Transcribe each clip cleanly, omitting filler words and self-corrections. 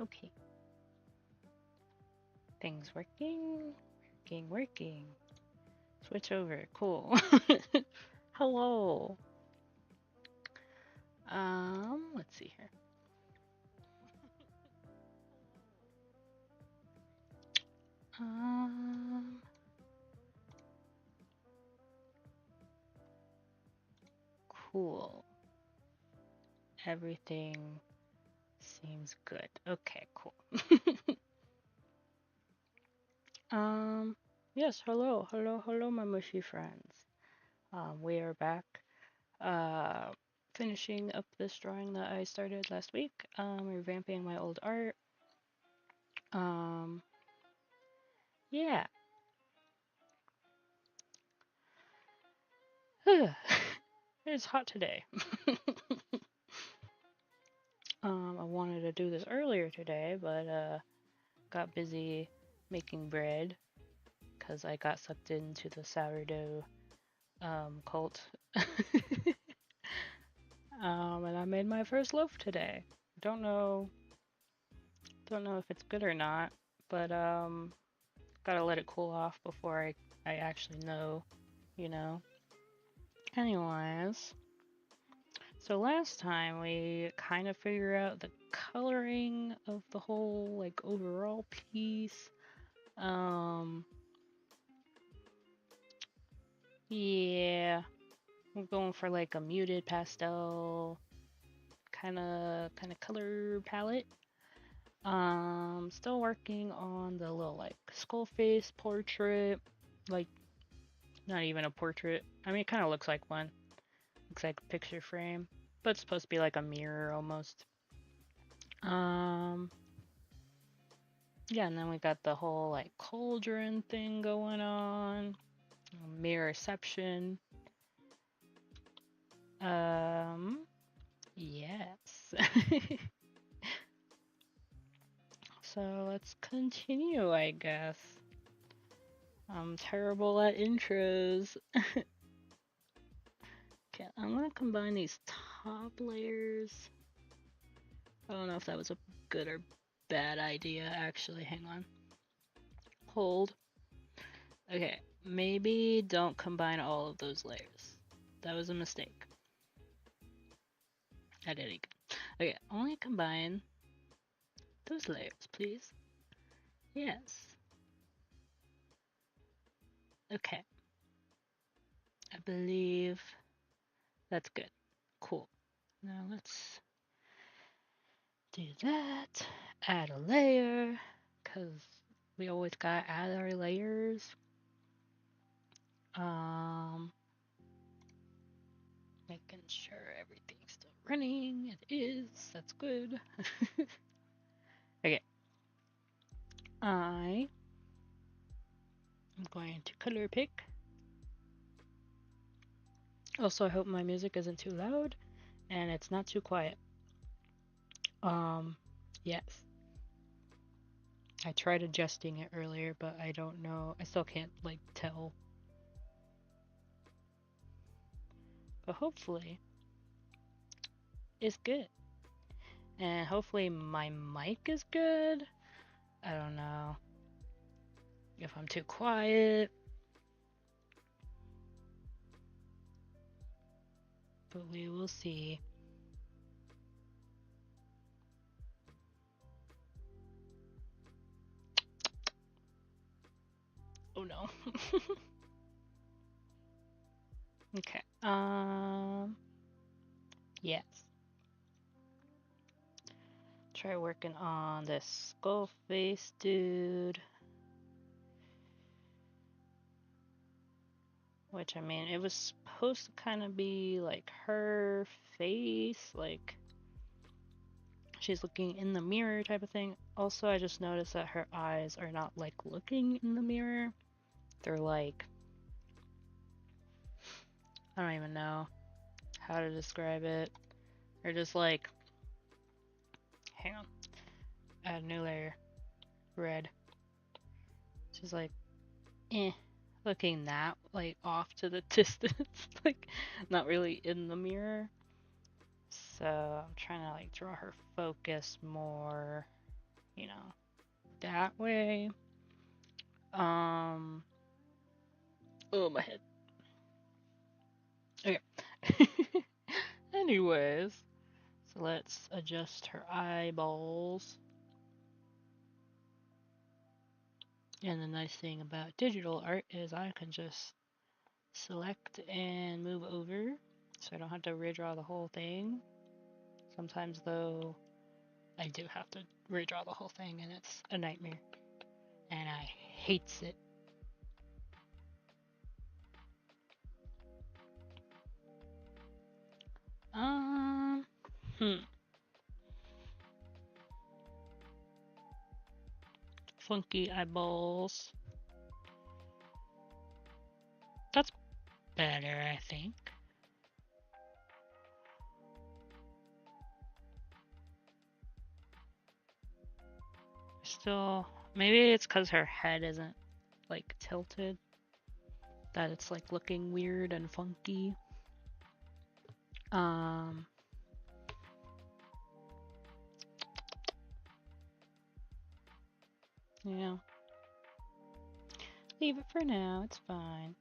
Okay. Things working. Working. Switch over. Cool. Hello. Let's see here. Um, cool. Everything seems good. Okay, cool. Um, yes, hello, my mushy friends. We are back. Uh, Finishing up this drawing that I started last week. Revamping my old art. Um, yeah. It's hot today. I wanted to do this earlier today, but got busy making bread because I got sucked into the sourdough cult. And I made my first loaf today. Don't know if it's good or not, but gotta let it cool off before I actually know, you know. Anyways, so last time we kind of figured out the coloring of the whole like overall piece. Um, yeah, we're going for like a muted pastel kind of color palette. Still working on the little like skull face portrait, like not even a portrait. I mean, it kind of looks like one. Looks like a picture frame, but it's supposed to be like a mirror almost. Um, yeah, and then we got the whole like cauldron thing going on, mirrorception. Yes. So let's continue, I guess. I'm terrible at intros. Okay, I'm gonna combine these top layers. I don't know if that was a good or bad idea, actually. Hang on. Hold. Okay, maybe don't combine all of those layers. That was a mistake. I did it again. Okay, only combine those layers, please. Yes. Okay, I believe that's good. Cool. Now let's do that. Add a layer, because we always gotta add our layers. Making sure everything's still running. It is. That's good. Okay. I am going to color pick. Also, I hope my music isn't too loud and it's not too quiet. Yes. I tried adjusting it earlier, but I don't know. I still can't, like, tell. But hopefully, it's good. And hopefully my mic is good. I don't know if I'm too quiet. But we will see. Oh no. Okay. Yes. Try working on this skull face dude. Which, I mean, it was supposed to kind of be like her face, like she's looking in the mirror type of thing. Also, I just noticed that her eyes are not like looking in the mirror. They're like, I don't even know how to describe it. They're just like, hang on, add a new layer, red. She's like, looking that like off to the distance, like not really in the mirror. So I'm trying to like draw her focus more. you know, that way. Oh, my head. Okay. Anyways, so let's adjust her eyeballs. And the nice thing about digital art is I can just select and move over, so I don't have to redraw the whole thing. Sometimes, though, I do have to redraw the whole thing, and it's a nightmare. And I hates it. Hmm. Funky eyeballs. That's better, I think. Still, maybe it's because her head isn't, like, tilted, that it's, like, looking weird and funky. Yeah. Leave it for now, it's fine.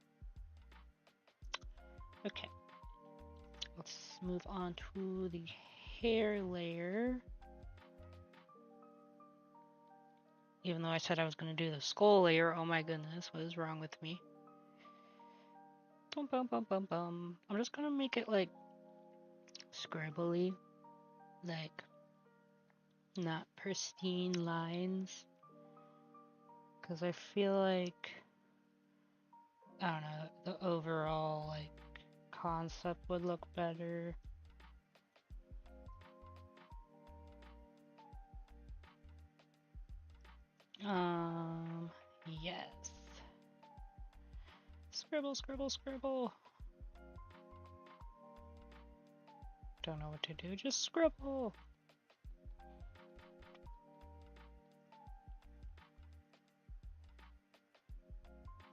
Okay. Let's move on to the hair layer. Even though I said I was going to do the skull layer, oh my goodness, what is wrong with me? Bum, bum, bum, bum, bum. I'm just going to make it, like, scribbly. Like, not pristine lines. Because I feel like, I don't know, the overall, like, concept would look better. Yes. Scribble, scribble, scribble. Don't know what to do, just scribble.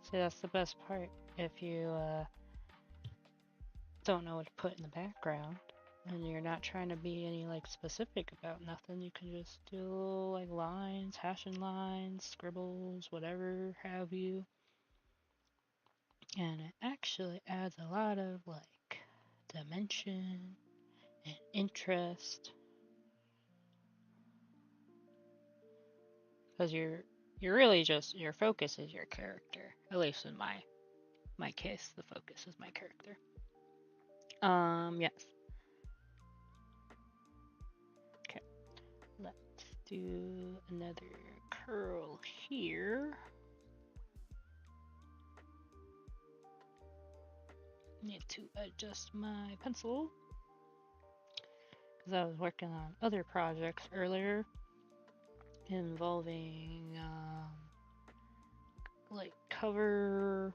See, that's the best part. If you don't know what to put in the background, and you're not trying to be any like specific about nothing, you can just do like lines, hashing lines, scribbles, whatever have you. And it actually adds a lot of like dimension and interest. Because you're really just, your focus is your character. At least in my case, the focus is my character. Yes. Okay. Let's do another curl here. Need to adjust my pencil because I was working on other projects earlier involving like cover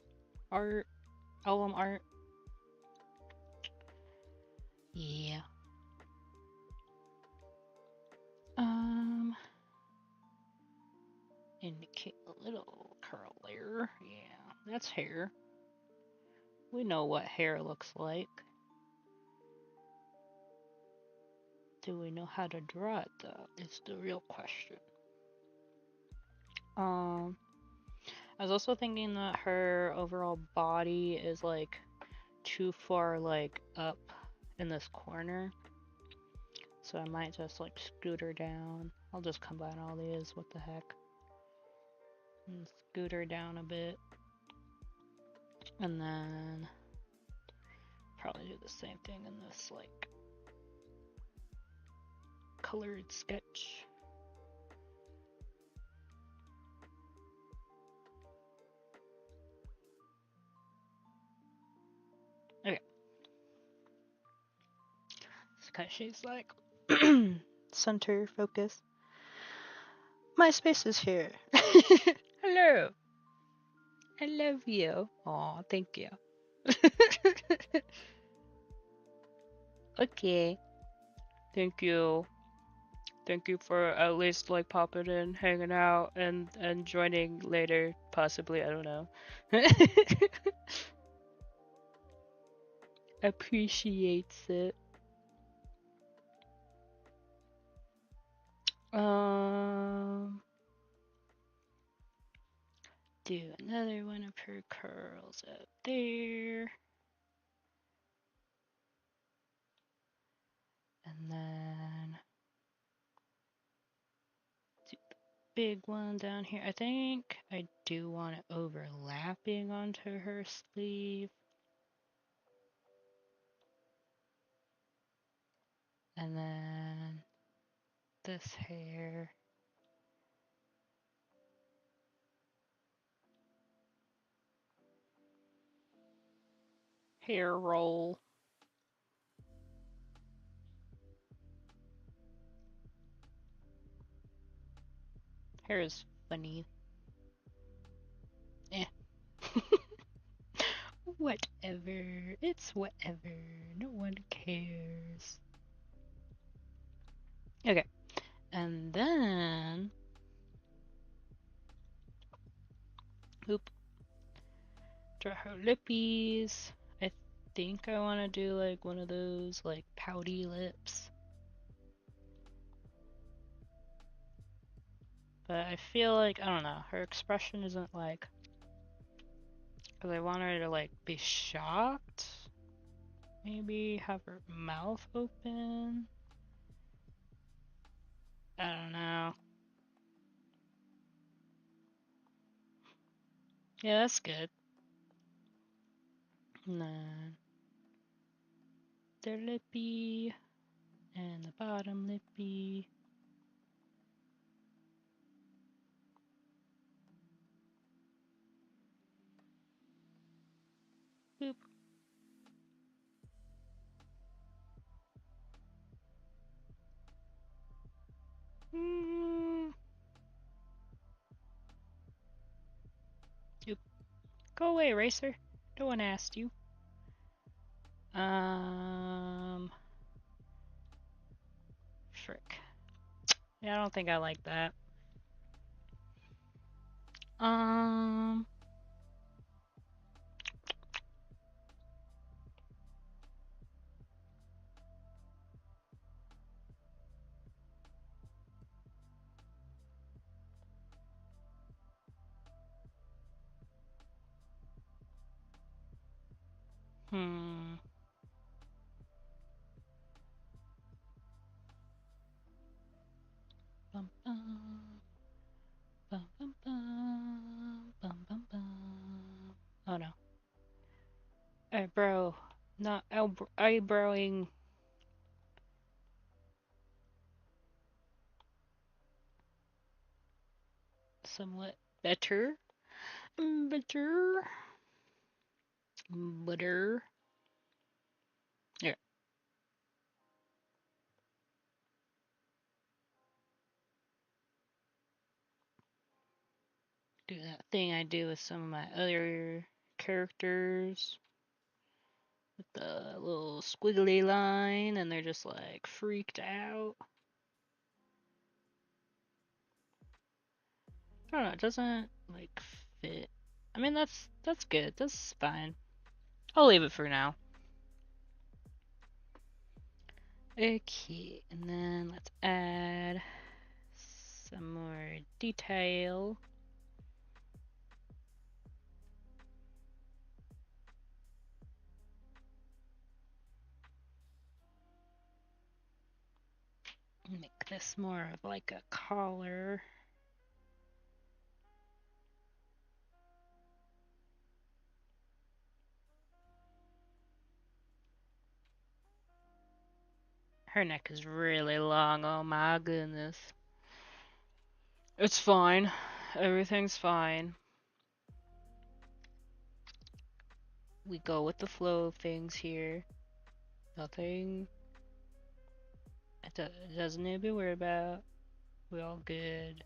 art, album art. Yeah. Indicate a little curl there. Yeah, that's hair. We know what hair looks like. Do we know how to draw it though? Is the real question. I was also thinking that her overall body is like too far like up in this corner. So I might just like scoot her down. I'll just combine all these, what the heck. And scoot her down a bit. And then probably do the same thing in this like colored sketch. Okay. Because she's like center focus. My space is here. Hello. I love you. Aw, thank you. Okay. Thank you. Thank you for at least like popping in, hanging out, and joining later, possibly. I don't know. Appreciates it. Do another one of her curls up there. And then do the big one down here. I think I do want it overlapping onto her sleeve. And then this hair. Hair roll. Hair is funny. Eh. Whatever. It's whatever. No one cares. Okay. And then... Oop. Draw her lippies. I think I want to do like one of those like pouty lips. But I feel like, I don't know, her expression isn't like... Because I want her to like be shocked. Maybe have her mouth open. I don't know. Yeah, that's good. And then their lippy and the bottom lippy. Boop. Oop. Go away, Racer. No one asked you. Frick. Yeah, I don't think I like that. Hmm. Bum, bum. Bum, bum, bum. Bum, bum, bum. Oh no. Eyebrow. Not eyebrowing. Somewhat better. Better. Butter. Yeah. Do that thing I do with some of my other characters. With the little squiggly line and they're just like freaked out. I don't know, it doesn't like fit. I mean that's good. That's fine. I'll leave it for now. Okay, and then let's add some more detail. Make this more of like a collar. Her neck is really long, oh my goodness. It's fine. Everything's fine. We go with the flow of things here. Nothing. It doesn't need to be worried about. We all good.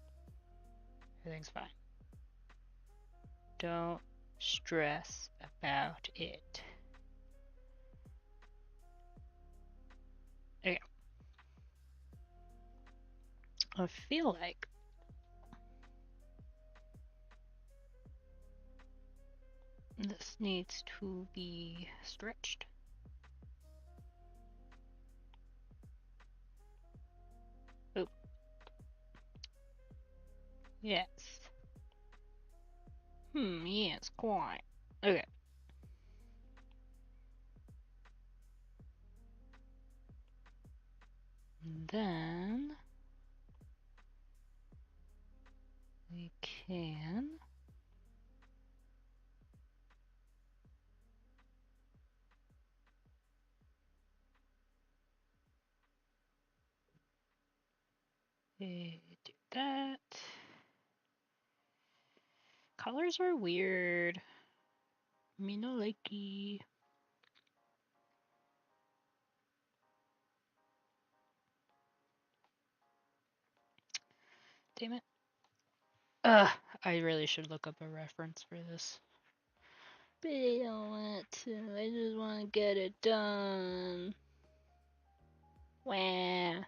Everything's fine. Don't stress about it. Okay. I feel like this needs to be stretched. Oh. Yes. Yes, quite. Okay. And then we can do that. Colors are weird. Me no likey. Damn it. I really should look up a reference for this. But I don't want to. I just want to get it done. Wah.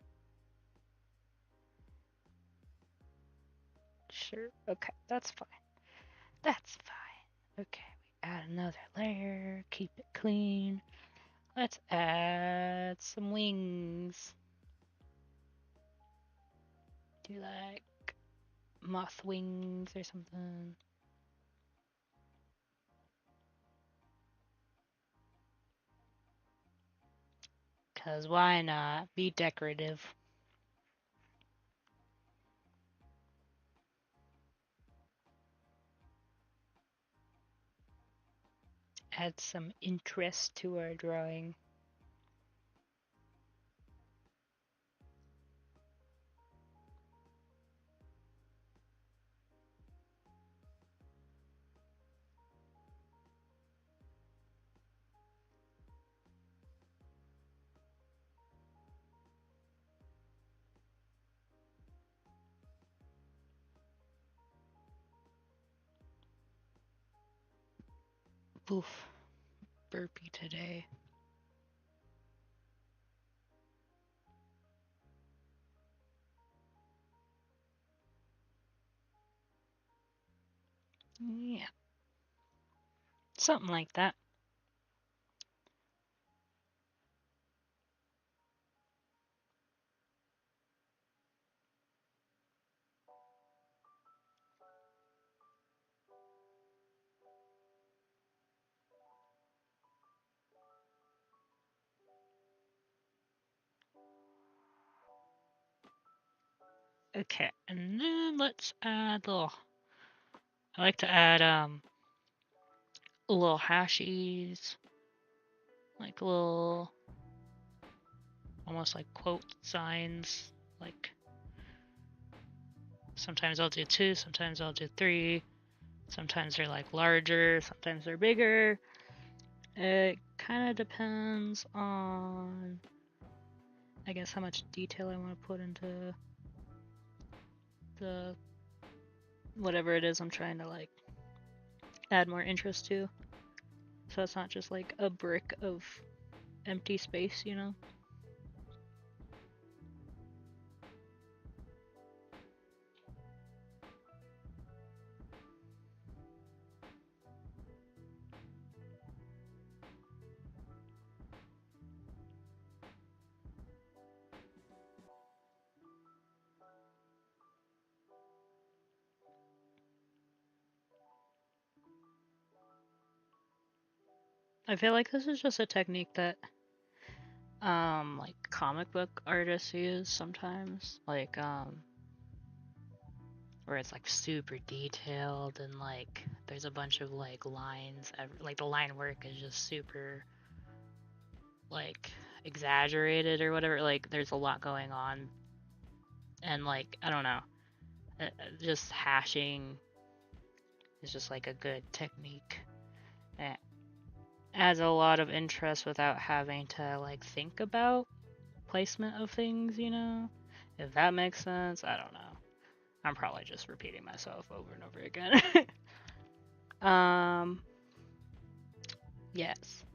Sure. Okay, that's fine. That's fine. Okay, we add another layer. Keep it clean. Let's add some wings. Do like moth wings or something. Cause why not? Be decorative. Add some interest to our drawing. Oof. Burpee today. Yeah. Something like that. Okay, and then let's add little. I like to add little hashies, like little, almost like quote signs. Like sometimes I'll do 2, sometimes I'll do 3. Sometimes they're like larger, sometimes they're bigger. It kind of depends on, I guess, how much detail I want to put into the whatever it is I'm trying to like add more interest to. So it's not just like a brick of empty space, you know? I feel like this is just a technique that like comic book artists use sometimes, like where it's like super detailed and like there's a bunch of like lines, like the line work is just super like exaggerated or whatever, like there's a lot going on, and like I don't know, just hashing is just like a good technique. It adds a lot of interest without having to like think about placement of things, you know? If that makes sense, I don't know. I'm probably just repeating myself over and over again. Yes.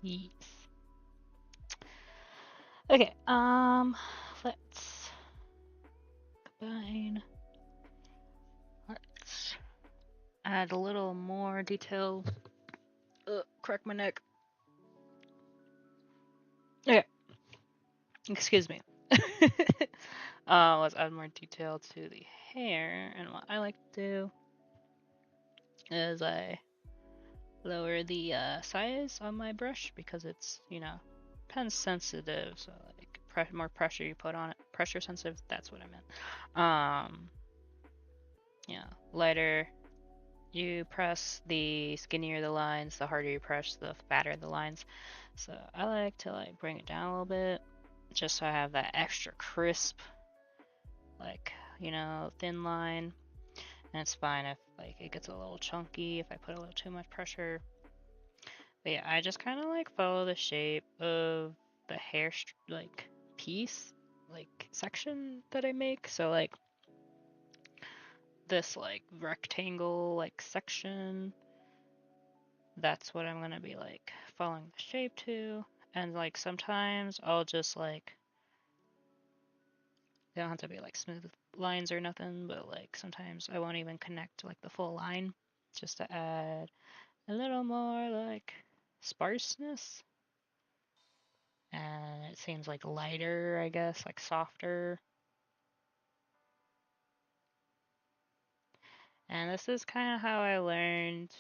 Yes. Okay, let's combine. Let's add a little more detail. Crack my neck. Okay, excuse me. Let's add more detail to the hair, and what I like to do is I lower the size on my brush because it's, pen sensitive, so like more pressure you put on it. Pressure sensitive, that's what I meant. Lighter you press, the skinnier the lines, the harder you press, the fatter the lines. So I like to like bring it down a little bit just so I have that extra crisp, like, thin line. And it's fine if like it gets a little chunky if I put a little too much pressure. But yeah, I just kind of like follow the shape of the hair like piece, like section that I make. So like this like rectangle like section, that's what I'm gonna be like following the shape to. And like sometimes I'll just like, they don't have to be like smooth lines or nothing, but like sometimes I won't even connect like the full line just to add a little more like sparseness. And it seems like lighter, I guess, like softer. And this is kind of how I learned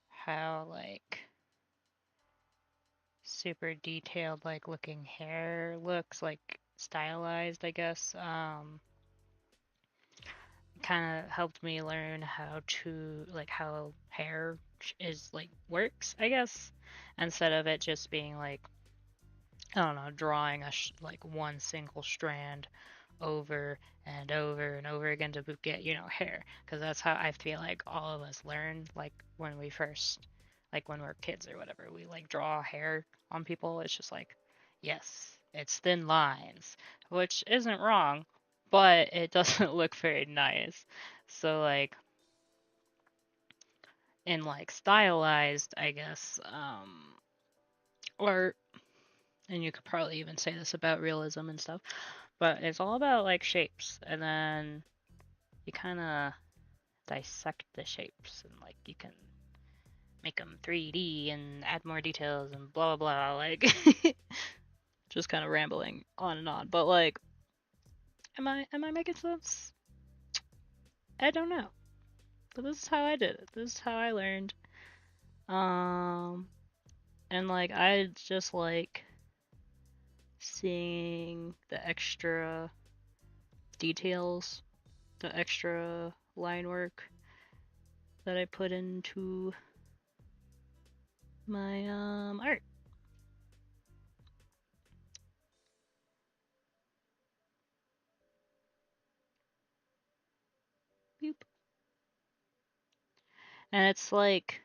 how like super detailed like looking hair looks, like stylized, I guess. Kind of helped me learn how to like how hair is like works, I guess, instead of it just being like, I don't know, drawing a like one single strand over and over and over again to get, hair. Because that's how I feel like all of us learn, like when we first, like when we're kids or whatever, we like draw hair on people. It's just like, yes, it's thin lines, which isn't wrong, but it doesn't look very nice. So like in like stylized, I guess, art, and you could probably even say this about realism and stuff, but it's all about like shapes, and then you kind of dissect the shapes, and like you can make them 3D and add more details and blah blah blah, like just kind of rambling on and on. But like, am I making sense? I don't know, but this is how I did it. This is how I learned. And like I just like seeing the extra details, the extra line work that I put into my art. Boop. And it's like,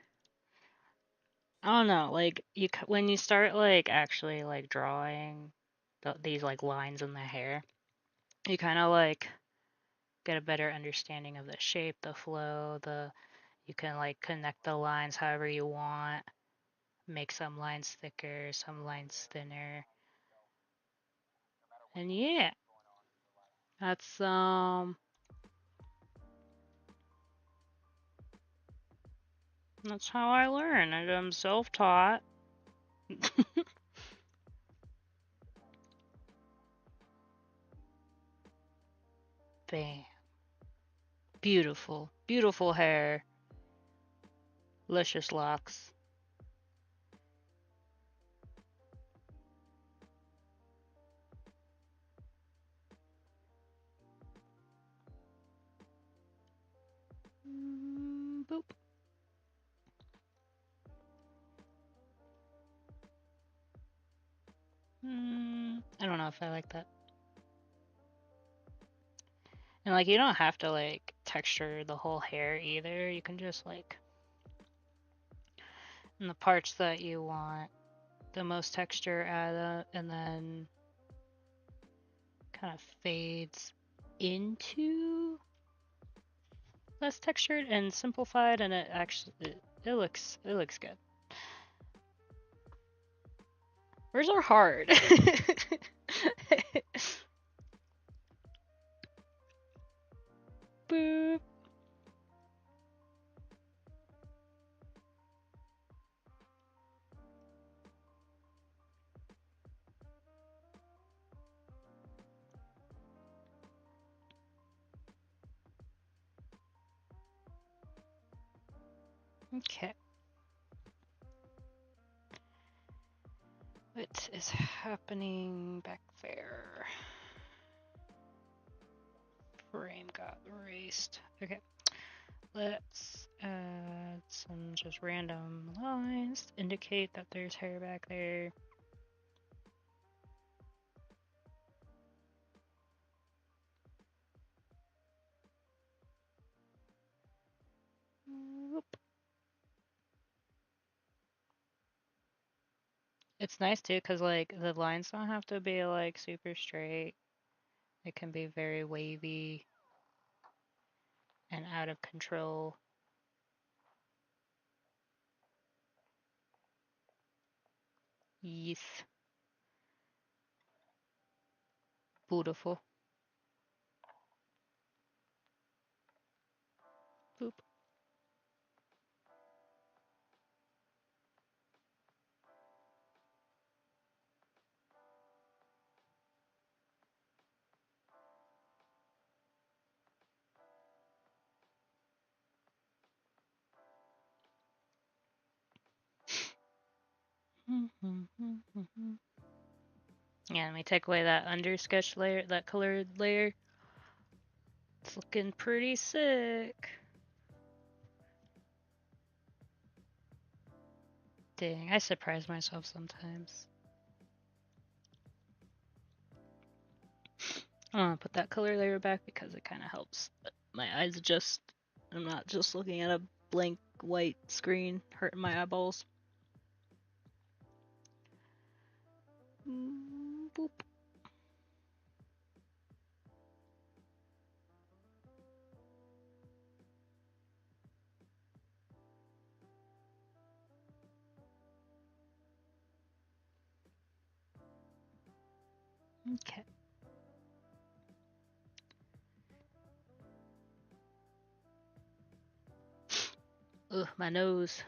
I don't know, like when you start like actually like drawing these like lines in the hair, you kind of like get a better understanding of the shape, the flow, you can like connect the lines however you want, make some lines thicker, some lines thinner. And yeah, that's that's how I learn. And I'm self-taught. Bam. Beautiful. Beautiful hair. Luscious locks. Boop. I don't know if I like that. And like you don't have to like texture the whole hair either. You can just like, in the parts that you want the most texture, add and then kind of fades into less textured and simplified, and it actually it looks good. Where's our heart? Boop. Okay. What is happening back there? Frame got erased. Okay. Let's add some just random lines to indicate that there's hair back there. Whoop. It's nice too, cause like the lines don't have to be like super straight. It can be very wavy and out of control. Yes. Beautiful. Boop. Yeah, let me take away that under sketch layer, that colored layer. It's looking pretty sick. Dang, I surprise myself sometimes. I'm gonna put that color layer back because it kind of helps my eyes adjust. I'm not just looking at a blank white screen, hurting my eyeballs. Boop. Okay. Ugh, my nose.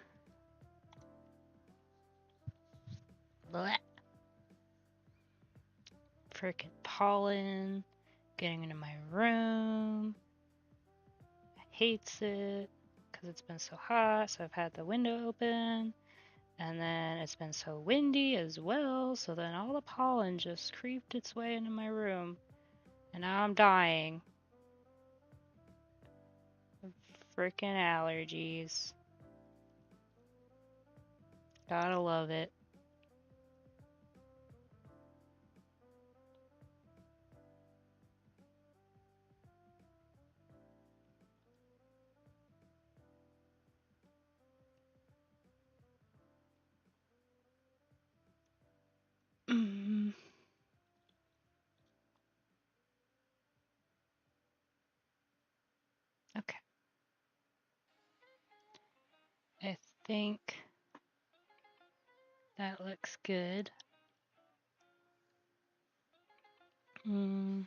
Blech. Freaking pollen getting into my room. I hates it because it's been so hot, so I've had the window open. And then it's been so windy as well, so then all the pollen just creeped its way into my room. And now I'm dying. Freaking allergies. Gotta love it. Okay. I think that looks good. You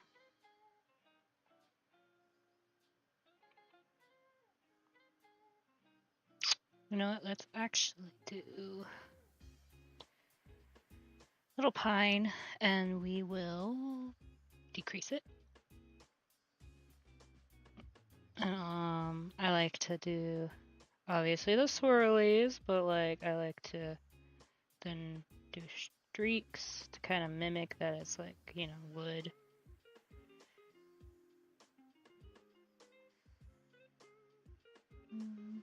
know what? Let's actually do little pine, and we will decrease it. I like to do obviously the swirlies, but like I like to then do streaks to kind of mimic that it's like, you know, wood.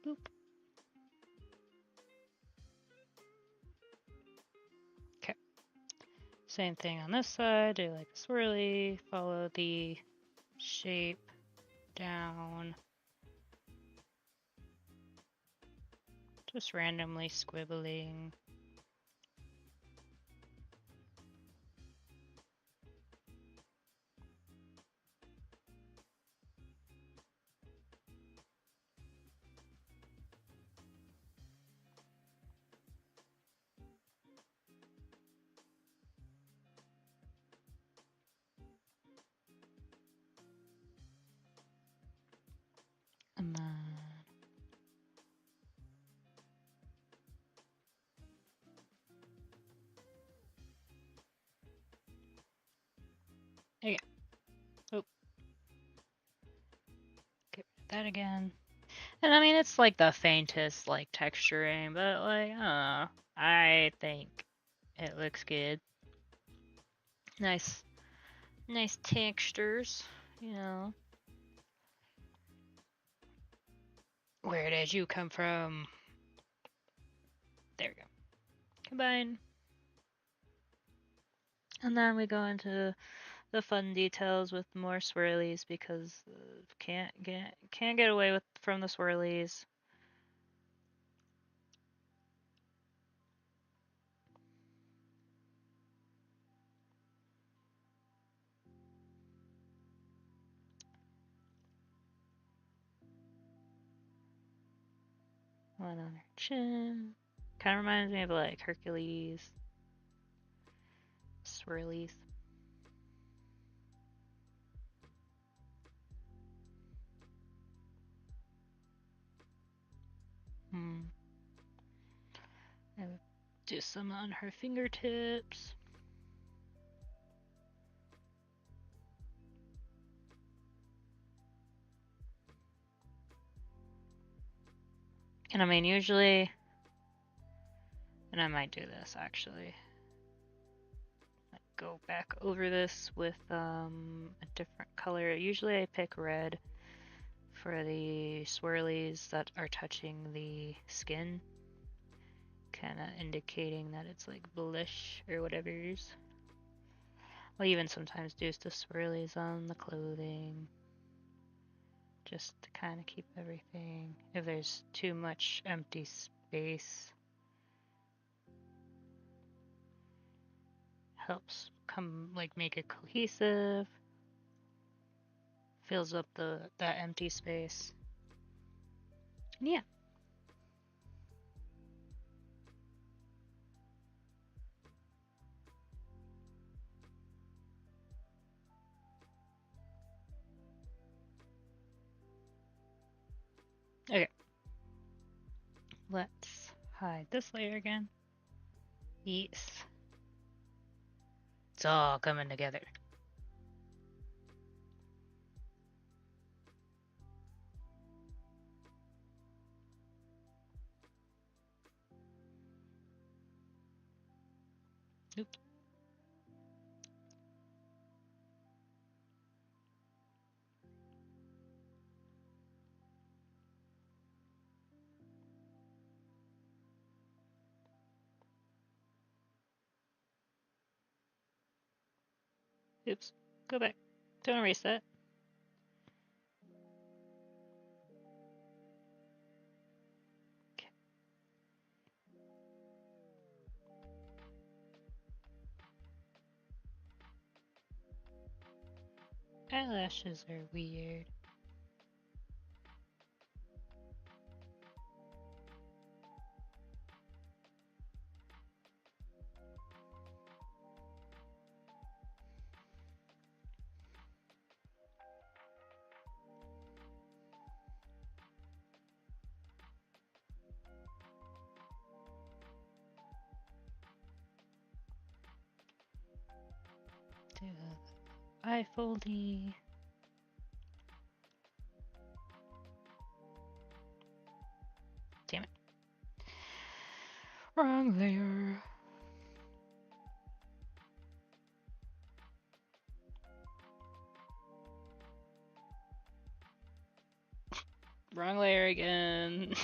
Boop. Okay. Same thing on this side. Do like a swirly, follow the shape down. Just randomly squibbling. that again. And I mean, it's like the faintest like texturing, but like, I think it looks good. Nice, nice textures, you know. Where did you come from? There we go. Combine. And then we go into the fun details with more swirlies because can't get away with from the swirlies. One on her chin. Kind of reminds me of like Hercules. Swirlies. And do some on her fingertips. And I mean, usually, and I might do this actually. Go back over this with a different color. Usually I pick red for the swirlies that are touching the skin, kind of indicating that it's like blush or whatever's. I'll even sometimes do the swirlies on the clothing, just to kind of keep everything, if there's too much empty space, helps make it cohesive, fills up that empty space. Yeah. Okay. Let's hide this layer again. Yes. It's all coming together. Oops. Oops. Go back. Don't erase that. Okay. Eyelashes are weird. Do the eye foldy. Damn it. Wrong layer. Wrong layer again.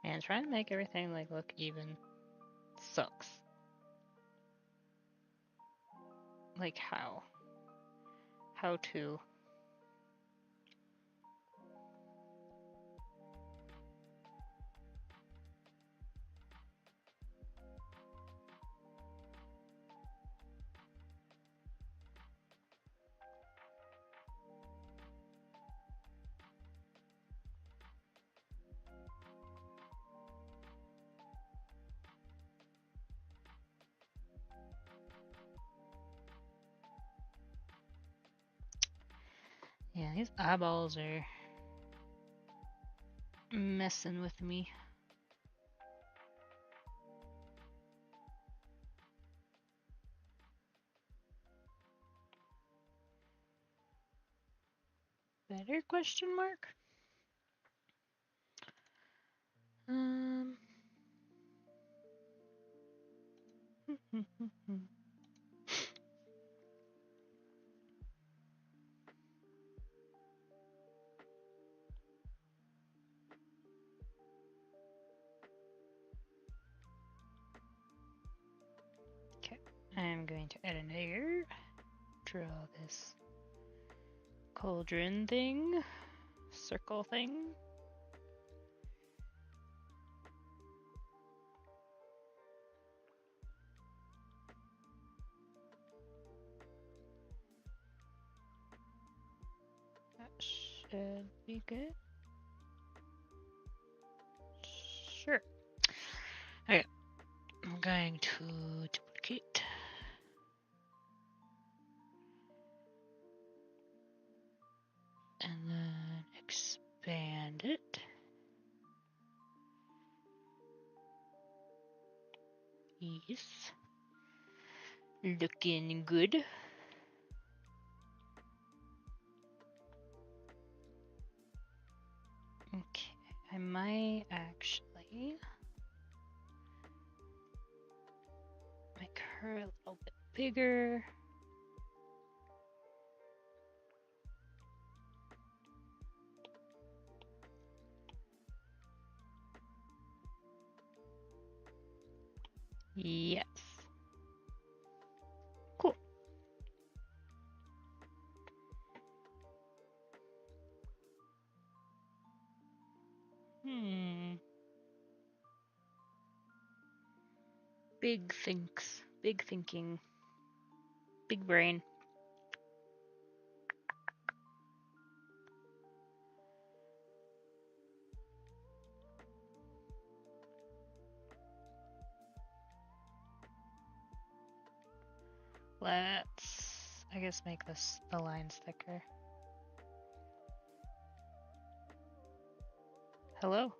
Man, trying to make everything like look even sucks. Like how? How to? Yeah, these eyeballs are messing with me. Better question mark? Okay, I'm going to add a layer. Draw this cauldron thing, circle thing. That should be good. Sure. Okay, I'm going to duplicate. And then expand it. Yes. Looking good. Okay, I might actually make her a little bit bigger. Yes. Cool. Big thinks. Big thinking. Big brain. Let's, I guess, make this the lines thicker. Hello?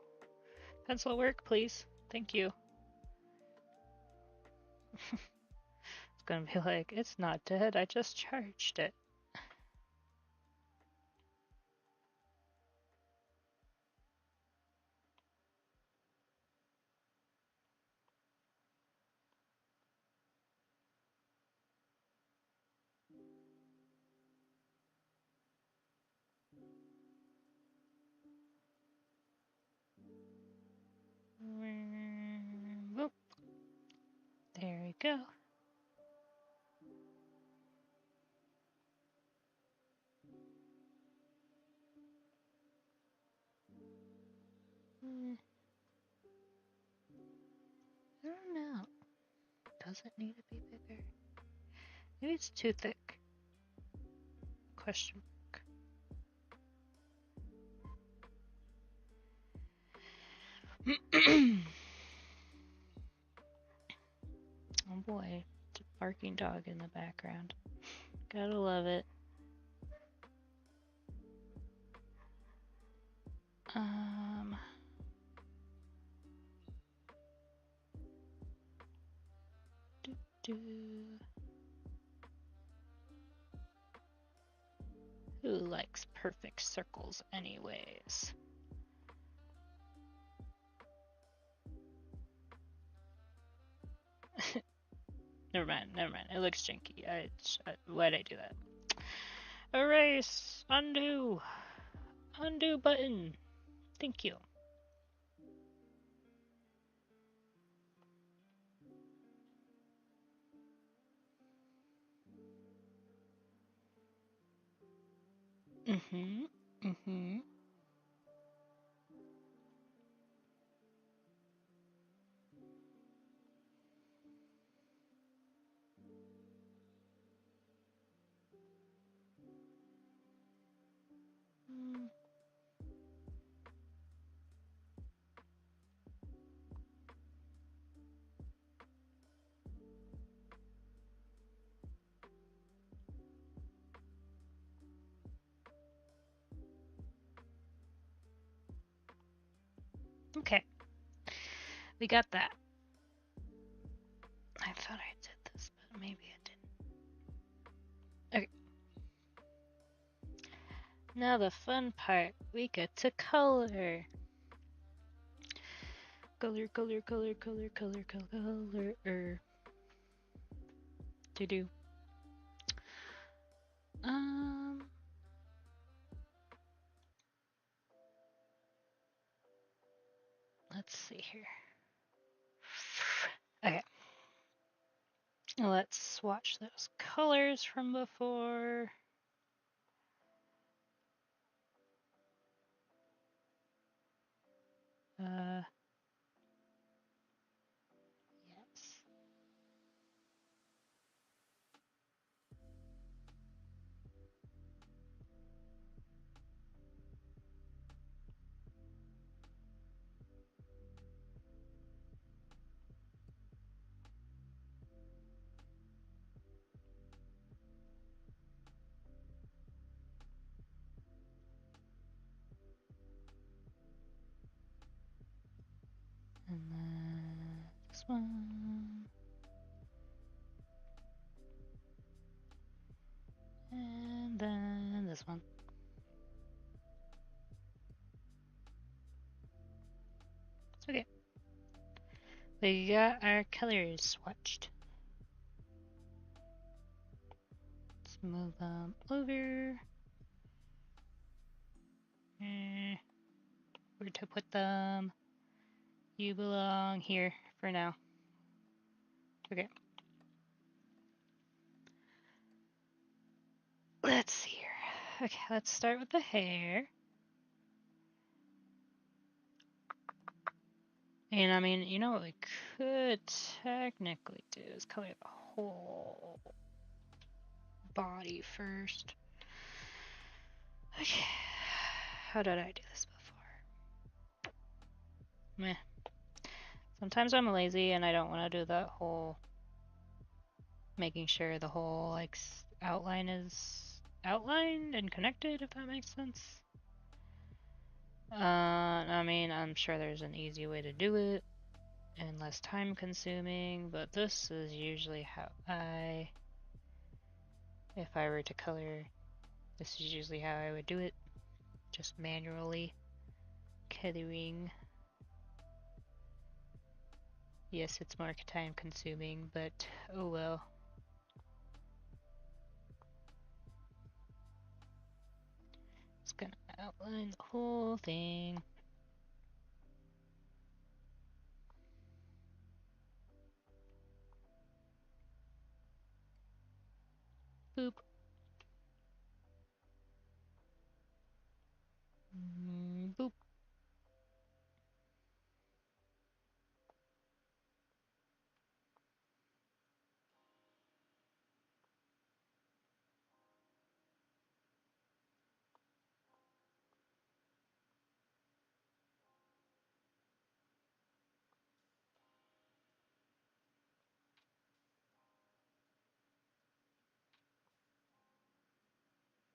Pencil work, please. Thank you. It's gonna be like, it's not dead, I just charged it. Whoop. There we go. I don't know. Does it need to be bigger? Maybe it's too thick. Question mark. Oh boy, it's a barking dog in the background. Gotta love it. Who likes perfect circles anyways? Never mind. It looks janky. Why'd I do that? Erase! Undo! Undo button! Thank you. Okay. We got that. I thought I did this, but maybe I didn't. Okay. Now the fun part, we get to color. Color. Do. Let's see here. Okay. Let's swatch those colors from before. Yes. And then this one. And then this one. Okay. We got our colors swatched. Let's move them over. Where to put them? You belong here for now. Okay. Let's see here. Okay, let's start with the hair. And I mean, you know what we could technically do is color the whole body first. Okay. How did I do this before? Meh. Sometimes I'm lazy and I don't want to do that whole making sure the whole like outline is outlined and connected, if that makes sense. I mean, I'm sure there's an easy way to do it and less time consuming, but this is usually how if I were to color, this is usually how I would do it, just manually coloring. Yes, it's more time consuming, but oh well. It's gonna outline the whole thing. Boop. Boop.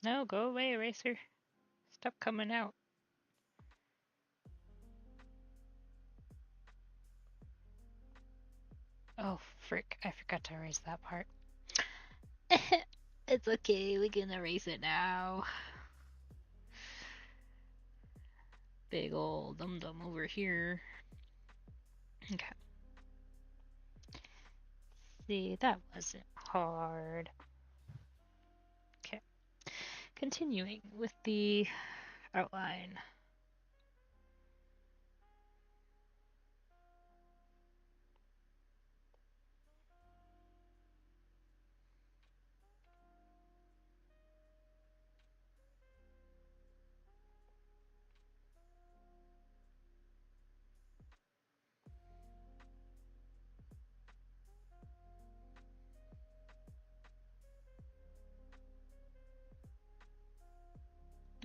No, go away, eraser. Stop coming out. Oh, frick. I forgot to erase that part. It's okay, we can erase it now. Big ol' dum-dum over here. Okay. See, that wasn't hard. Okay. Continuing with the outline.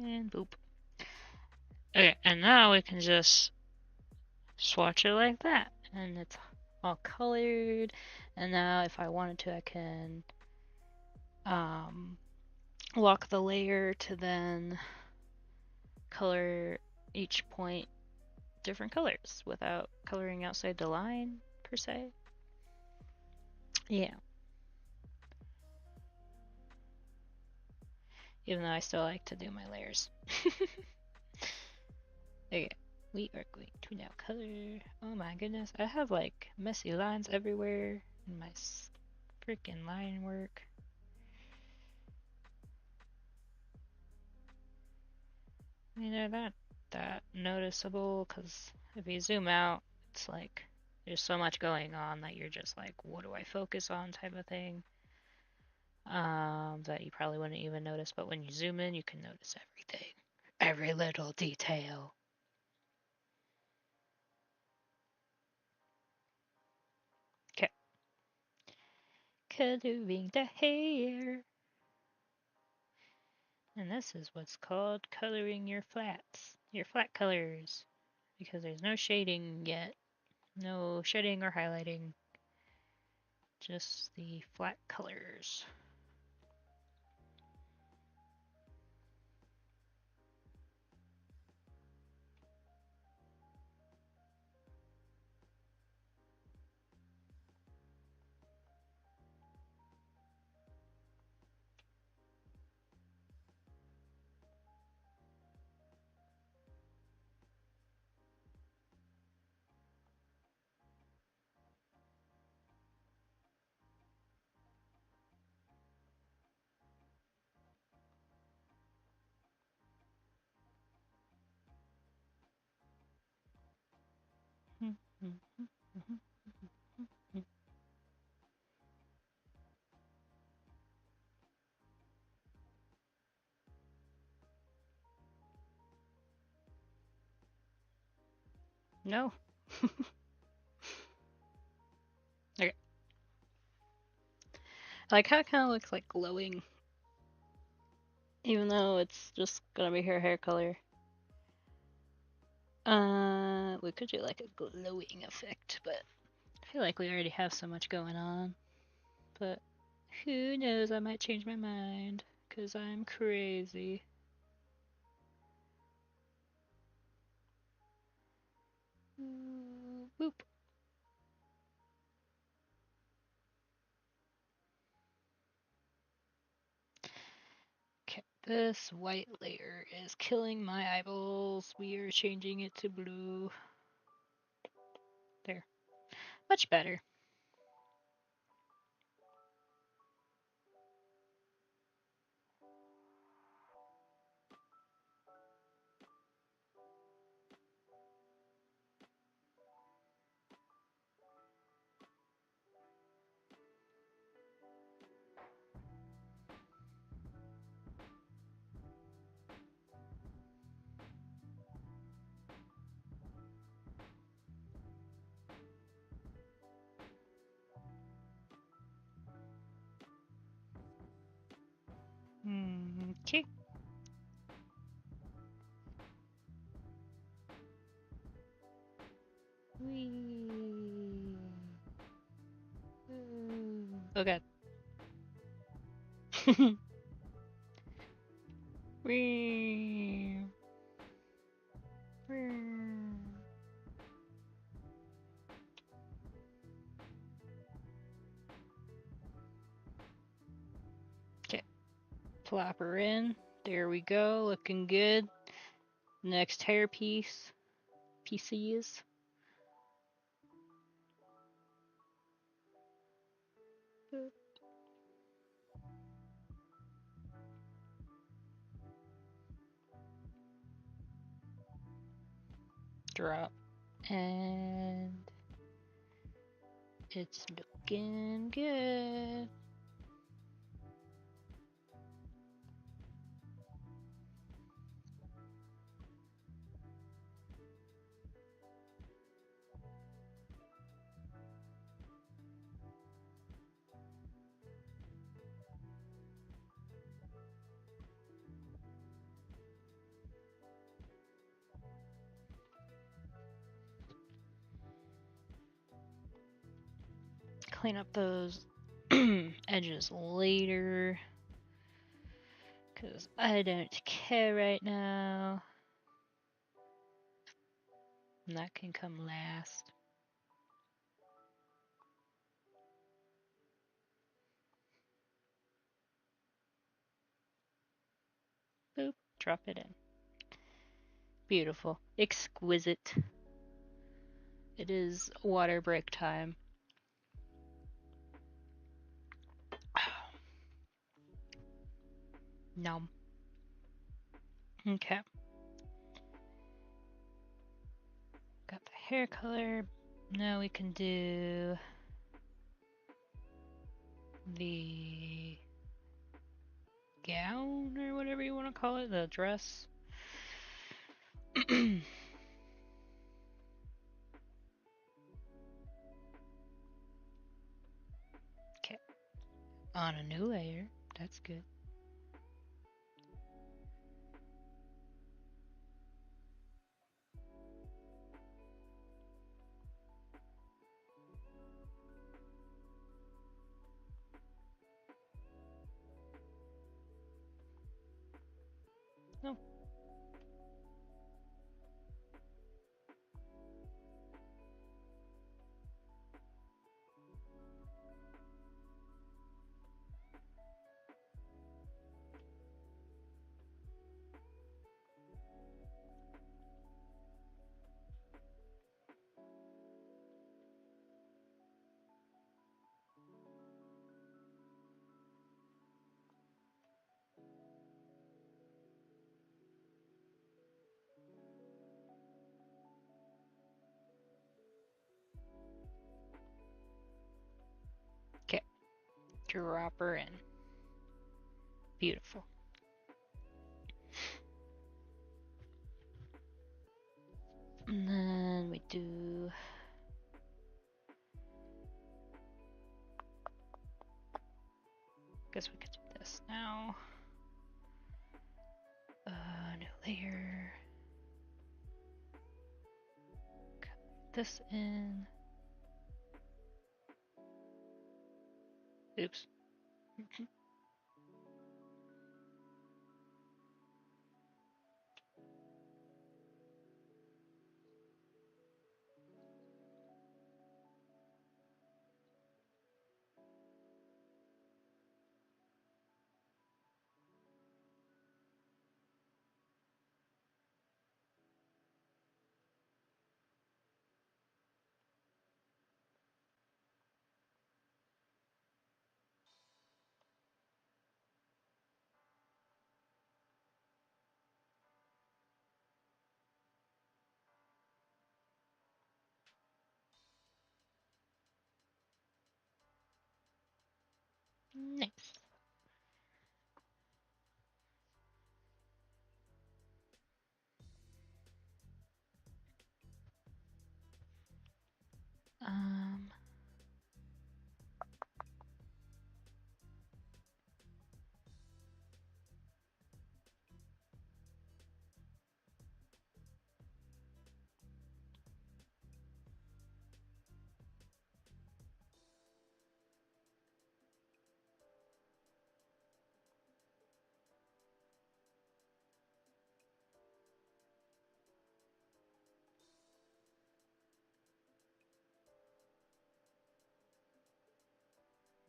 And boop. Okay, and now we can just swatch it like that. And it's all colored. And now if I wanted to, I can lock the layer to then color each point different colors without coloring outside the line, per se. Yeah. even though I still like to do my layers. Okay, we are going to now color. Oh my goodness, I have like messy lines everywhere in my freaking line work. I mean, they're not that noticeable because if you zoom out, it's like there's so much going on that you're just like, what do I focus on type of thing. That you probably wouldn't even notice, but when you zoom in, you can notice everything. Every little detail. Okay. Coloring the hair. And this is what's called coloring your flats. Your flat colors. Because there's no shading yet. No shedding or highlighting. Just the flat colors. No. Okay. I like how it kind of looks like glowing. Even though it's just gonna be her hair color. We could do like a glowing effect, but I feel like we already have so much going on. But who knows, I might change my mind, because I'm crazy. Boop. Okay, this white layer is killing my eyeballs. We are changing it to blue. There. Much better. Okay. Whee. Oh god. Whee. Okay. Plop her in. There we go. Looking good. Next hair piece. Pieces. Drop. And it's looking good. Clean up those edges later, because I don't care right now. And that can come last. drop it in. Beautiful. Exquisite. It is water break time. Nom. Okay. Got the hair color. Now we can do the gown or whatever you want to call it, the dress. Okay. On a new layer. That's good. No. Okay. Drop her in. Beautiful. And then we do guess we could do this now. New layer. Cut this in. Oops. Nice.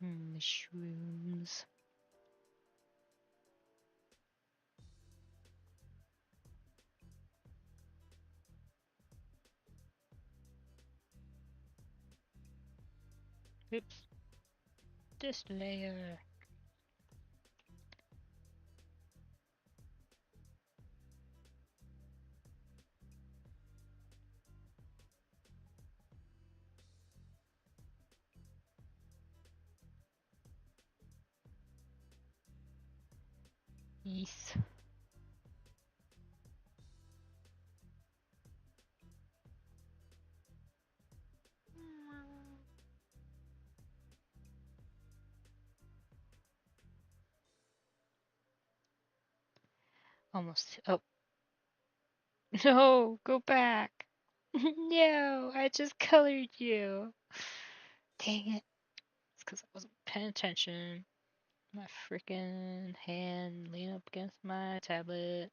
Mushrooms. Oops. This layer. Yes. Almost. Oh. No, go back. No, I just colored you. Dang it. It's because I wasn't paying attention. My freaking hand leaned up against my tablet.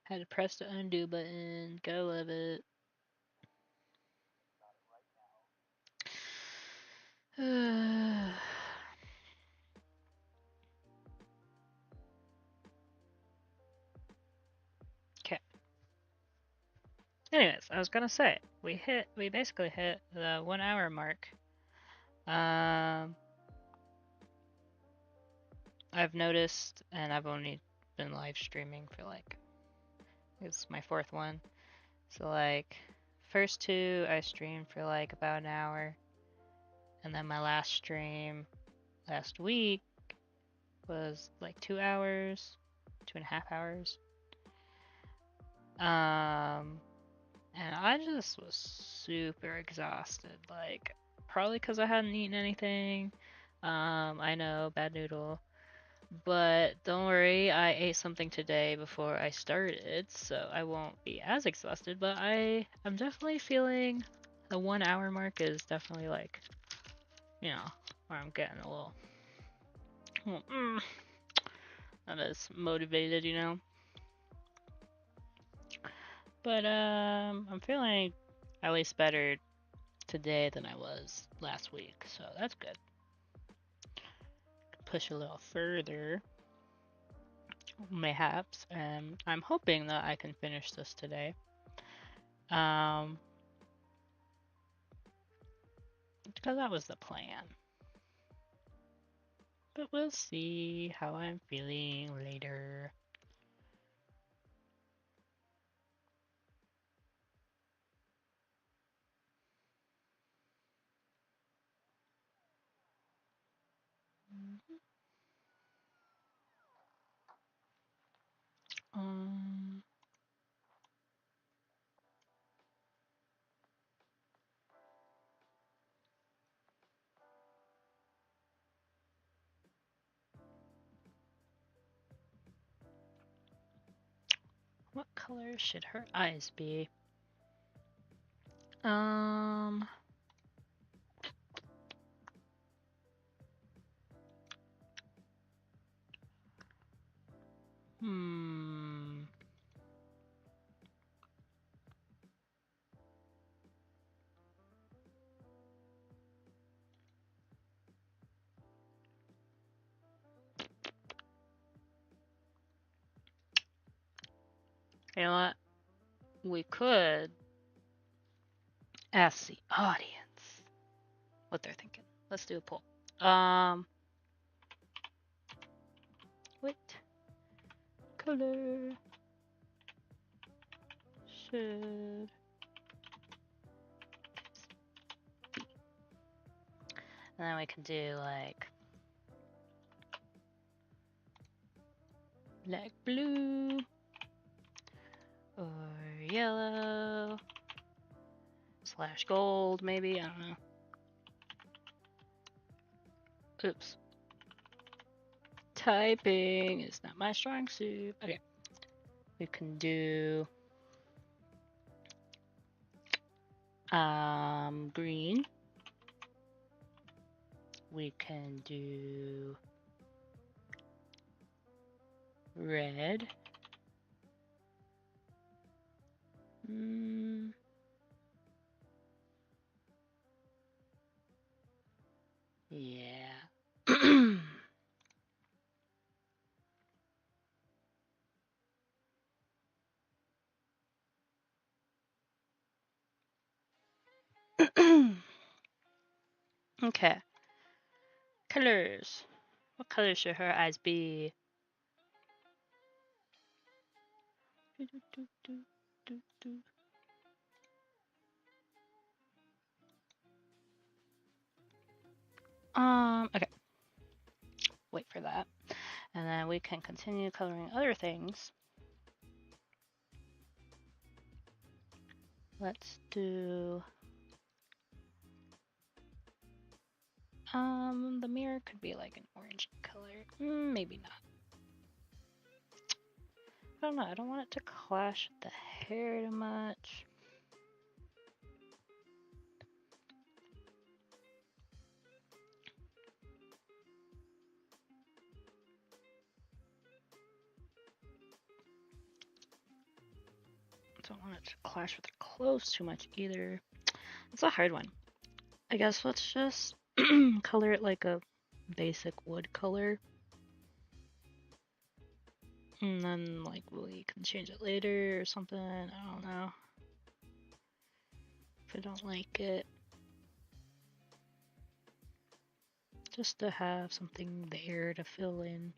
Had to press the undo button. Gotta love it. anyways, I was gonna say we basically hit the 1 hour mark. I've noticed, and I've only been live streaming for like, it's my fourth one. So like, first two I streamed for like about an hour, and then my last stream last week was like 2 hours, 2.5 hours. And I just was super exhausted, like, probably because I hadn't eaten anything. I know, bad noodle. But don't worry, I ate something today before I started, so I won't be as exhausted. But I'm definitely feeling the 1 hour mark is definitely like, you know, where I'm getting a little not as motivated, you know. But I'm feeling at least better today than I was last week, so that's good. Push a little further, mayhaps, and I'm hoping that I can finish this today. Because that was the plan. But we'll see how I'm feeling later. What color should her eyes be? You know what? We could ask the audience what they're thinking. Let's do a poll. What color should be? And then we can do like black, blue, or yellow / gold, maybe. I don't know. Oops. Typing is not my strong suit. Okay. We can do green. We can do red. Yeah. Okay. Colors. What color should her eyes be? Okay. Wait for that. And then we can continue coloring other things. Let's do the mirror could be like an orange color. Maybe not. I don't know. I don't want it to clash with the hair too much. Don't want it to clash with the clothes too much either. It's a hard one. I guess let's just color it like a basic wood color. And then like we can change it later or something. I don't know. if I don't like it. Just to have something there to fill in.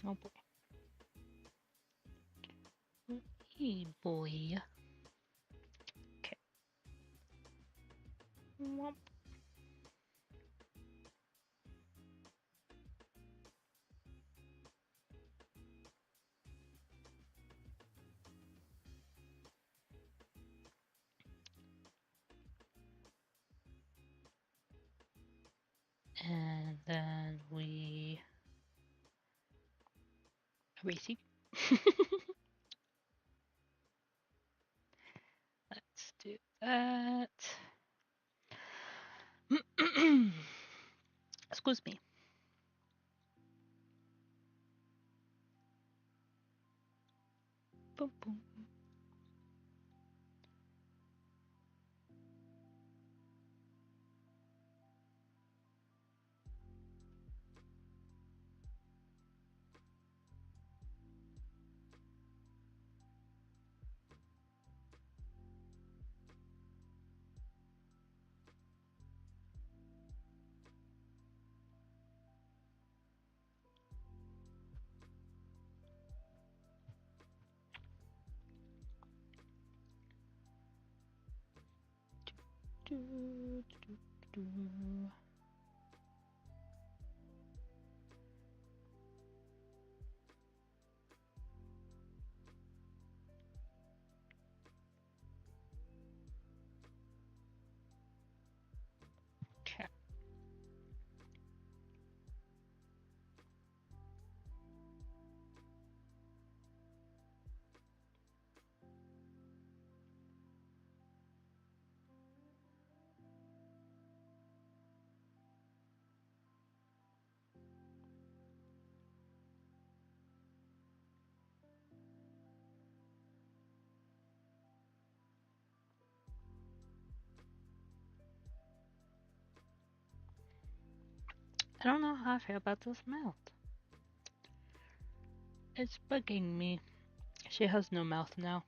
Oh boy. Hey boy. Okay. Womp. And then we erasing. Let's do that. Excuse me. Boom, boom. Do, do, do. Okay. I don't know how I feel about this mouth. It's bugging me. She has no mouth now.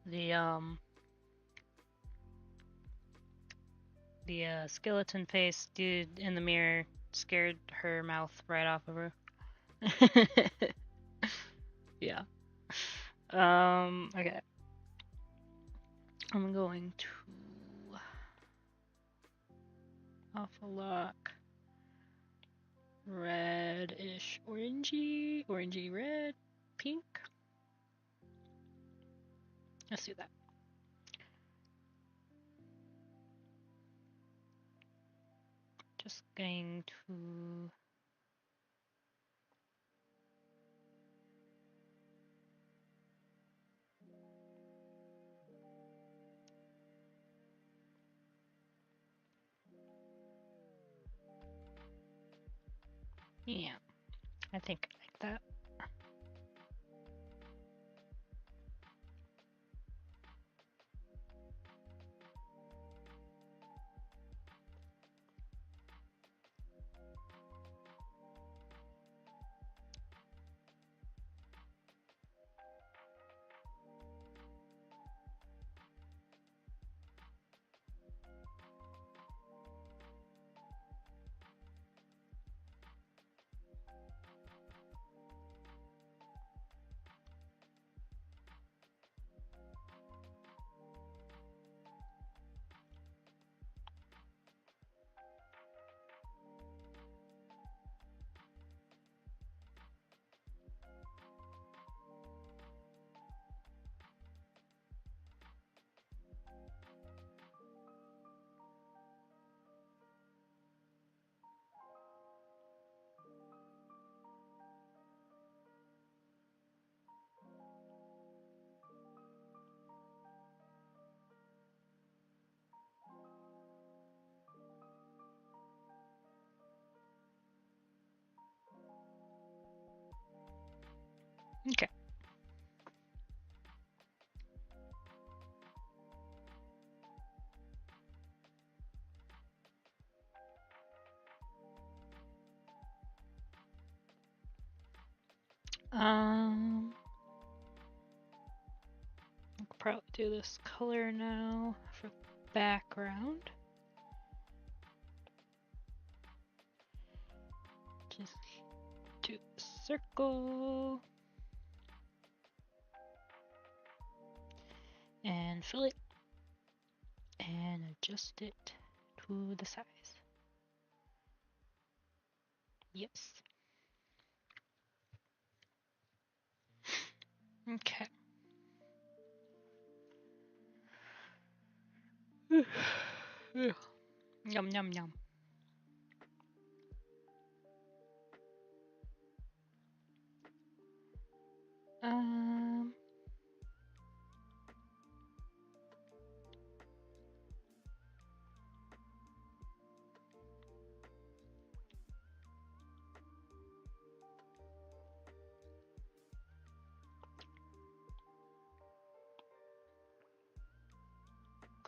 The skeleton face dude in the mirror scared her mouth right off of her. Yeah. Okay. I'm going to alpha lock reddish orangey red, pink. Let's do that. Just going to yeah, I think I like that. Okay. I'll probably do this color now for background. Just do a circle and fill it and adjust it to the size. Yes. Okay. Yum yum yum.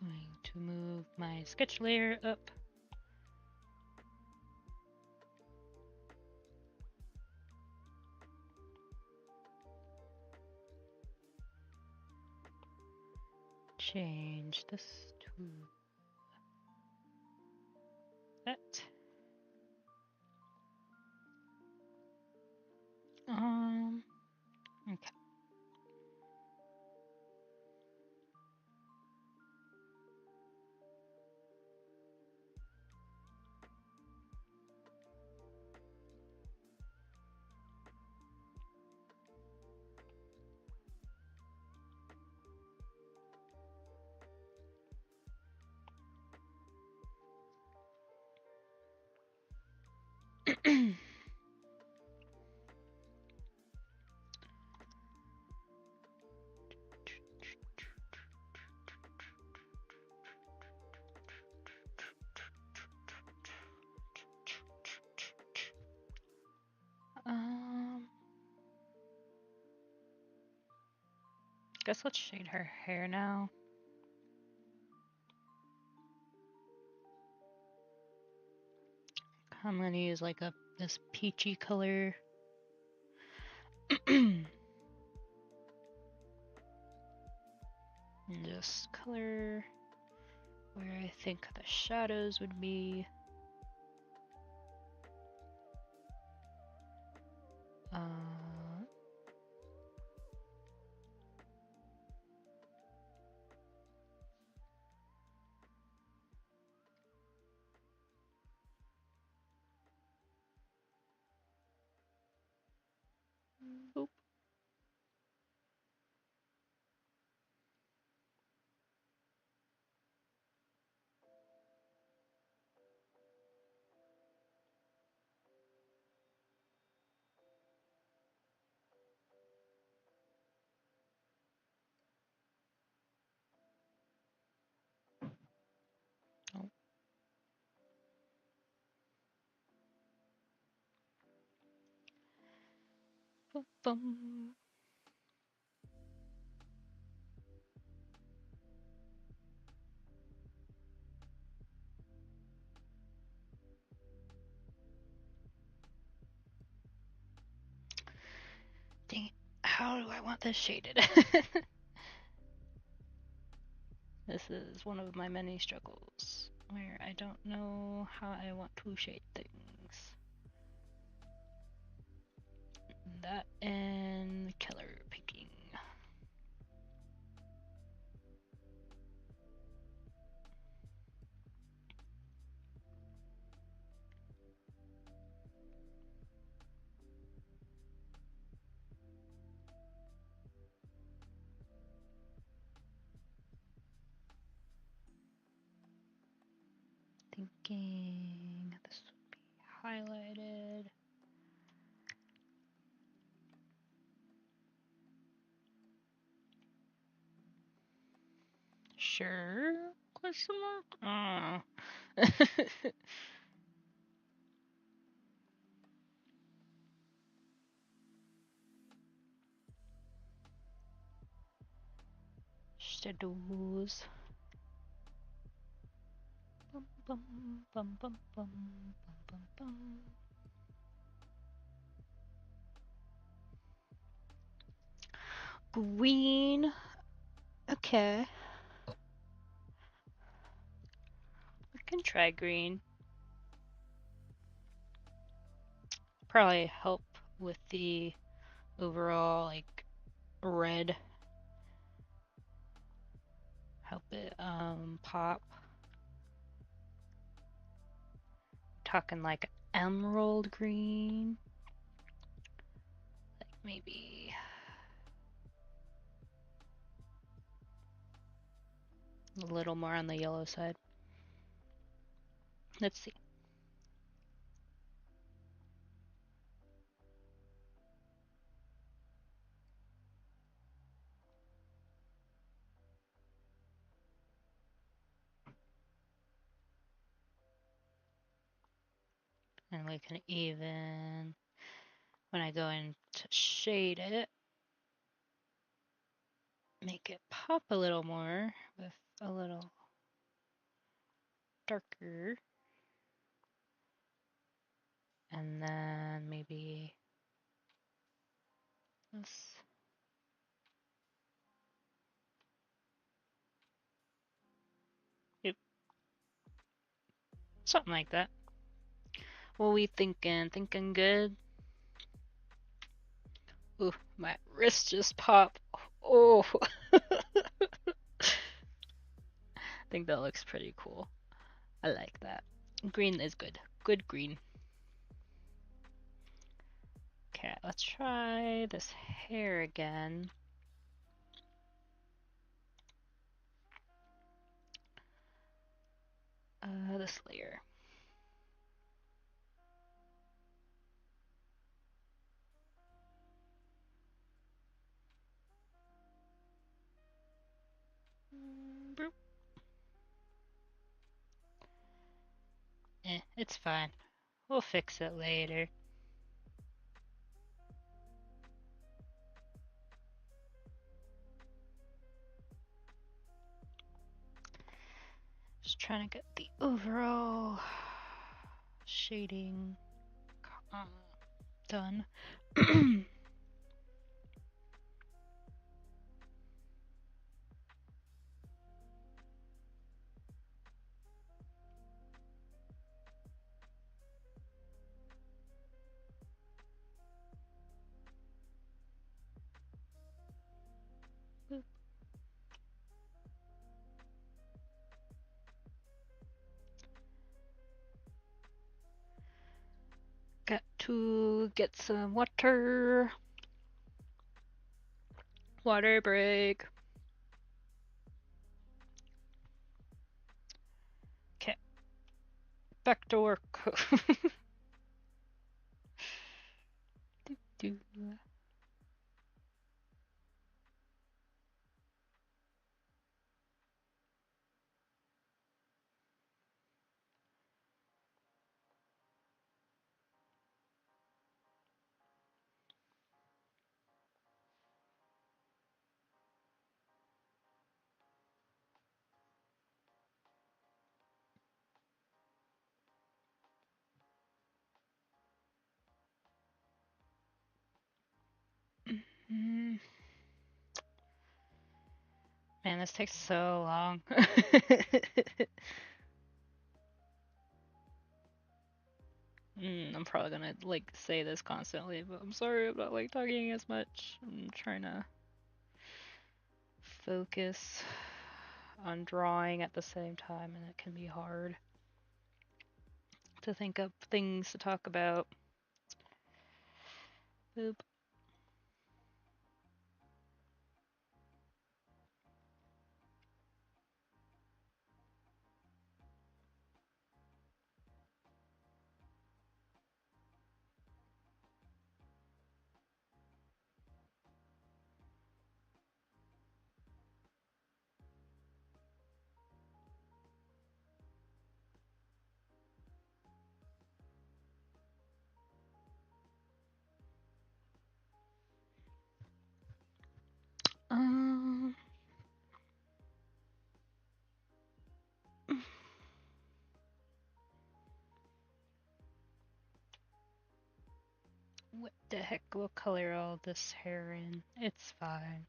Going to move my sketch layer up. Change this to that. Okay. Guess let's shade her hair now. I'm gonna use like this peachy color. And just color where I think the shadows would be. Boop. Oh. Bum, bum. Dang it. How do I want this shaded? This is one of my many struggles where I don't know how I want to shade things. That and color picking. Thinking this would be highlighted. Sure? Question mark? Shadows. Bum, bum, bum, bum, bum, bum, bum, bum. green. Okay. I can try green. Probably help with the overall, like, red. Help it, pop. Talking like emerald green. Like maybe a little more on the yellow side. Let's see. And we can even, when I go in to shade it, make it pop a little more with a little darker. And then maybe this. Yep. Something like that. What we thinking? Thinking good? Ooh, my wrist just popped. Oh. I think that looks pretty cool. I like that. Green is good. Good green. Okay, let's try this hair again. This layer. Boop. It's fine. We'll fix it later. Just trying to get the overall shading done. Got to get some water. Water break. Okay. Back to work. do, do. Man, this takes so long. I'm probably gonna like say this constantly, but I'm sorry about like talking as much. I'm trying to focus on drawing at the same time, and it can be hard to think of things to talk about. Boop. What the heck? We'll color all this hair in. It's fine.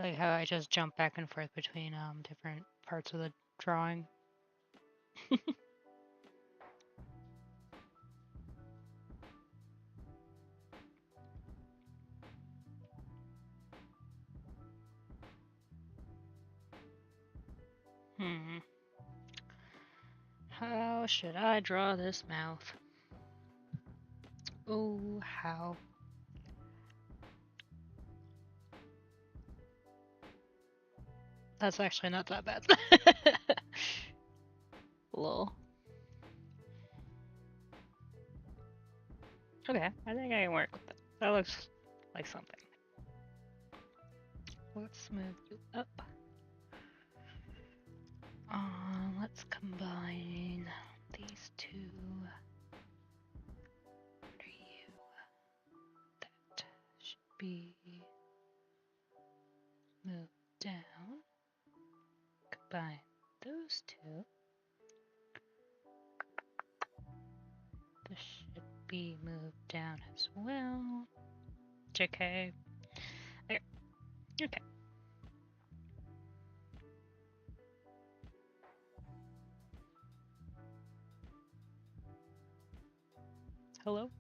like how I just jump back and forth between different parts of the drawing. How should I draw this mouth? Oh, how? That's actually not that bad. Lol. Okay, I think I can work with that. That looks like something. Let's move you up. Let's combine these two. What are you? That should be moved down. Combine those two. This should be moved down as well. JK. There. Okay. Hello?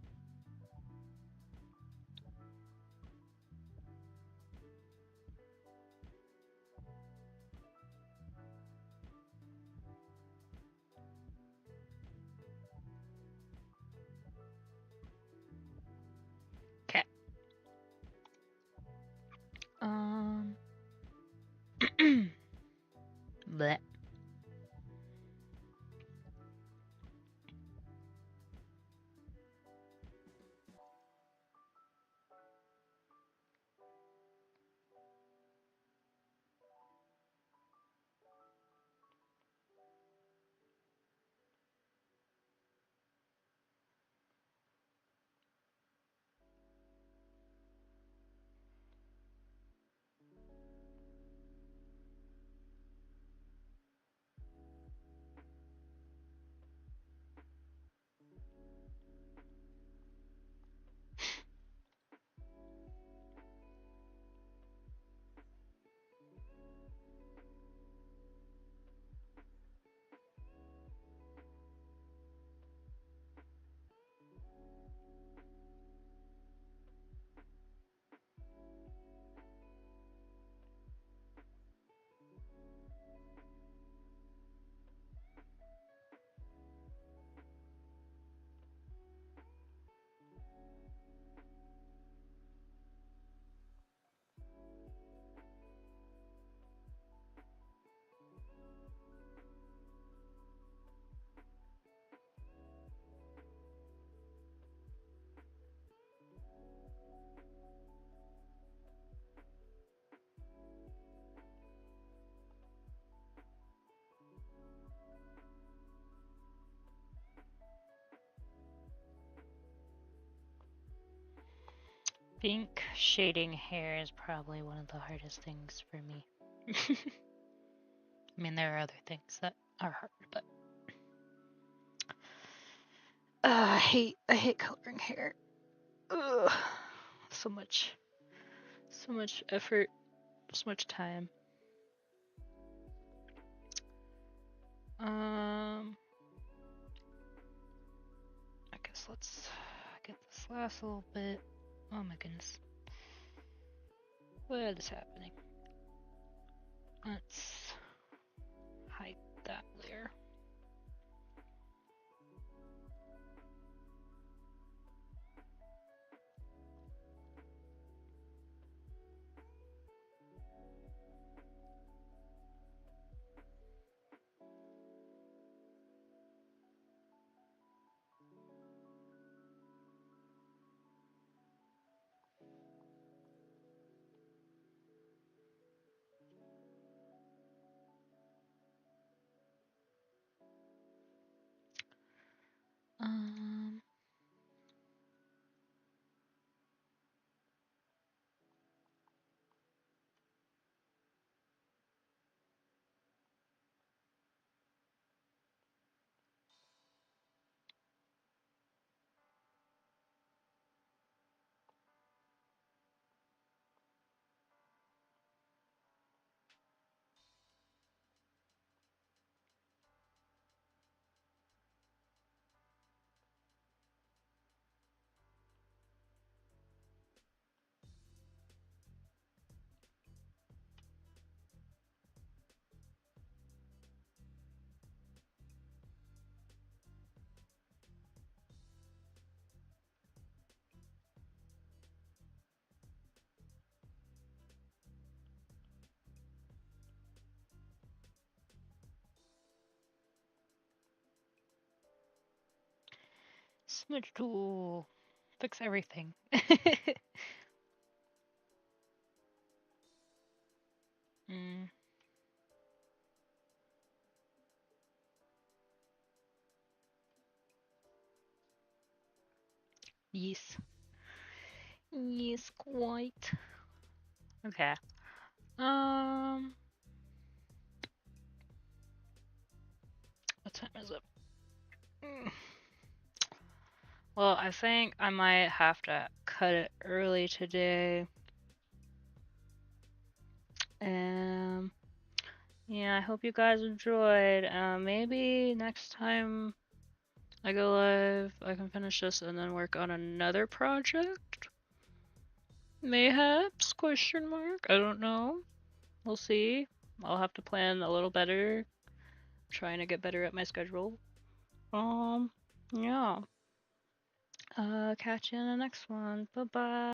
Okay. Bleh. Pink shading hair is probably one of the hardest things for me. I mean, there are other things that are hard, but I hate coloring hair. Ugh. So much effort, so much time. I guess let's get this last little bit. Oh my goodness. What is happening? Let's hide that layer. Smudge tool. Fix everything. mm. Yes. Yes, quite. Okay. What time is it? Well, I think I might have to cut it early today. Yeah, I hope you guys enjoyed. Maybe next time I go live, I can finish this and then work on another project. Mayhaps? Question mark. I don't know. We'll see. I'll have to plan a little better. Trying to get better at my schedule. Yeah. Catch you in the next one. Bye bye.